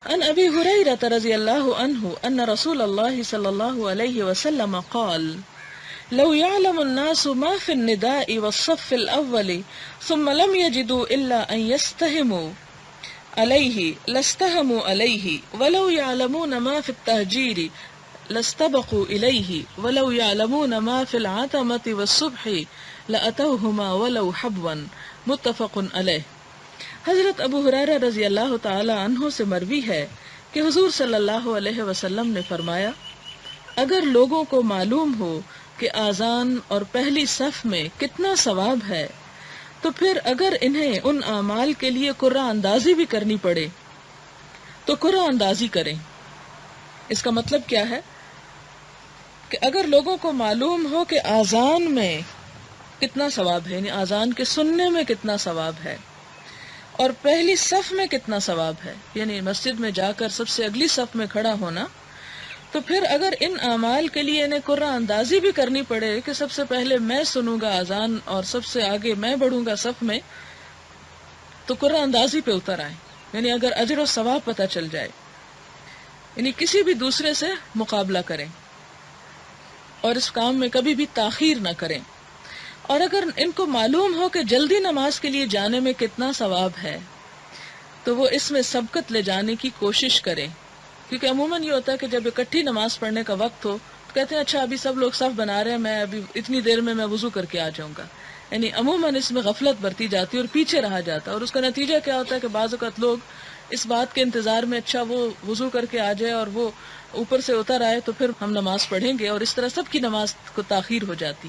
عن ابی ہریرہ رضی اللہ عنہ ان رسول اللہ صلی اللہ علیہ وسلم قال لو يعلم الناس ما في النداء والصف الأول ثم لم يجدوا إلا أن يستهموا عليه لاستهموا عليه ولو يعلمون ما في التهجير لاستبقوا إليه ولو يعلمون ما في العتمة والصبح لأتوهما ولو حبوا متفق عليه۔ حضرت ابو ہریرہ رضی اللہ تعالی عنہ سے مروی ہے کہ حضور صلی اللہ علیہ وسلم نے فرمایا، اگر لوگوں کو معلوم ہو کہ آذان اور پہلی صف میں کتنا ثواب ہے تو پھر اگر انہیں ان اعمال کے لیے قرعہ اندازی بھی کرنی پڑے تو قرعہ اندازی کریں۔ اس کا مطلب کیا ہے کہ اگر لوگوں کو معلوم ہو کہ آذان میں کتنا ثواب ہے، یعنی آذان کے سننے میں کتنا ثواب ہے اور پہلی صف میں کتنا ثواب ہے، یعنی مسجد میں جا کر سب سے اگلی صف میں کھڑا ہونا، تو پھر اگر ان اعمال کے لیے انہیں قرعہ اندازی بھی کرنی پڑے کہ سب سے پہلے میں سنوں گا اذان اور سب سے آگے میں بڑھوں گا صف میں، تو قرعہ اندازی پہ اتر آئیں، یعنی اگر اجر و ثواب پتہ چل جائے، یعنی کسی بھی دوسرے سے مقابلہ کریں اور اس کام میں کبھی بھی تاخیر نہ کریں۔ اور اگر ان کو معلوم ہو کہ جلدی نماز کے لیے جانے میں کتنا ثواب ہے تو وہ اس میں سبقت لے جانے کی کوشش کریں، کیونکہ عموماً یہ ہوتا ہے کہ جب اکٹھی نماز پڑھنے کا وقت ہو تو کہتے ہیں اچھا ابھی سب لوگ صف بنا رہے ہیں، میں ابھی اتنی دیر میں وضو کر کے آ جاؤں گا، یعنی عموماً اس میں غفلت برتی جاتی ہے اور پیچھے رہا جاتا ہے، اور اس کا نتیجہ کیا ہوتا ہے کہ بعض اوقات لوگ اس بات کے انتظار میں اچھا وہ وضو کر کے آ جائے اور وہ اوپر سے اتر آئے تو پھر ہم نماز پڑھیں گے، اور اس طرح سب کی نماز کو تاخیر ہو جاتی۔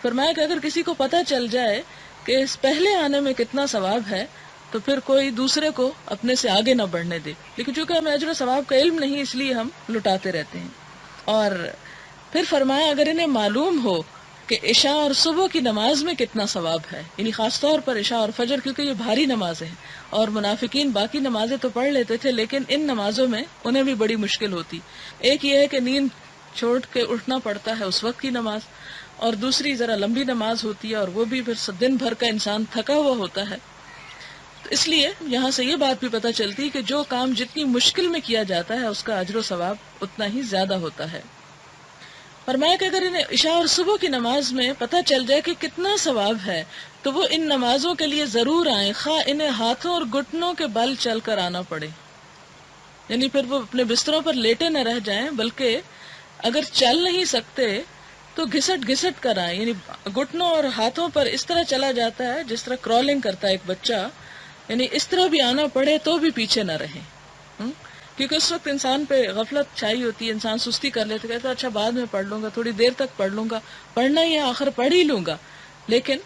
فرمایا کہ اگر کسی کو پتہ چل جائے کہ اس پہلے آنے میں کتنا ثواب ہے تو پھر کوئی دوسرے کو اپنے سے آگے نہ بڑھنے دے، لیکن چونکہ ہمیں اجر و ثواب کا علم نہیں اس لیے ہم لٹاتے رہتے ہیں۔ اور پھر فرمایا اگر انہیں معلوم ہو کہ عشاء اور صبح کی نماز میں کتنا ثواب ہے، یعنی خاص طور پر عشاء اور فجر، کیونکہ یہ بھاری نمازیں ہیں اور منافقین باقی نمازیں تو پڑھ لیتے تھے لیکن ان نمازوں میں انہیں بھی بڑی مشکل ہوتی۔ ایک یہ ہے کہ نیند چھوڑ کے اٹھنا پڑتا ہے اس وقت کی نماز، اور دوسری ذرا لمبی نماز ہوتی ہے اور وہ بھی پھر دن بھر کا انسان تھکا ہوا ہوتا ہے۔ تو اس لیے یہاں سے یہ بات بھی پتہ چلتی ہے کہ جو کام جتنی مشکل میں کیا جاتا ہے اس کا اجر و ثواب اتنا ہی زیادہ ہوتا ہے۔ فرمایا کہ اگر انہیں عشاء اور صبح کی نماز میں پتہ چل جائے کہ کتنا ثواب ہے تو وہ ان نمازوں کے لیے ضرور آئیں، خواہ انہیں ہاتھوں اور گھٹنوں کے بل چل کر آنا پڑے، یعنی پھر وہ اپنے بستروں پر لیٹے نہ رہ جائیں، بلکہ اگر چل نہیں سکتے تو گھسٹ گھسٹ کر آئیں، یعنی گھٹنوں اور ہاتھوں پر اس طرح چلا جاتا ہے جس طرح کرالنگ کرتا ہے ایک بچہ، یعنی اس طرح بھی آنا پڑے تو بھی پیچھے نہ رہیں، کیونکہ اس وقت انسان پہ غفلت چھائی ہوتی ہے، انسان سستی کر لیتے، کہتا ہے اچھا بعد میں پڑھ لوں گا، تھوڑی دیر تک پڑھ لوں گا، پڑھنا ہی ہے آخر پڑھ ہی لوں گا۔ لیکن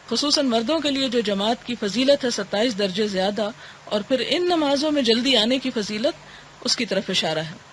خصوصاً مردوں کے لیے جو جماعت کی فضیلت ہے 27 درجے زیادہ، اور پھر ان نمازوں میں جلدی آنے کی فضیلت، اس کی طرف اشارہ ہے۔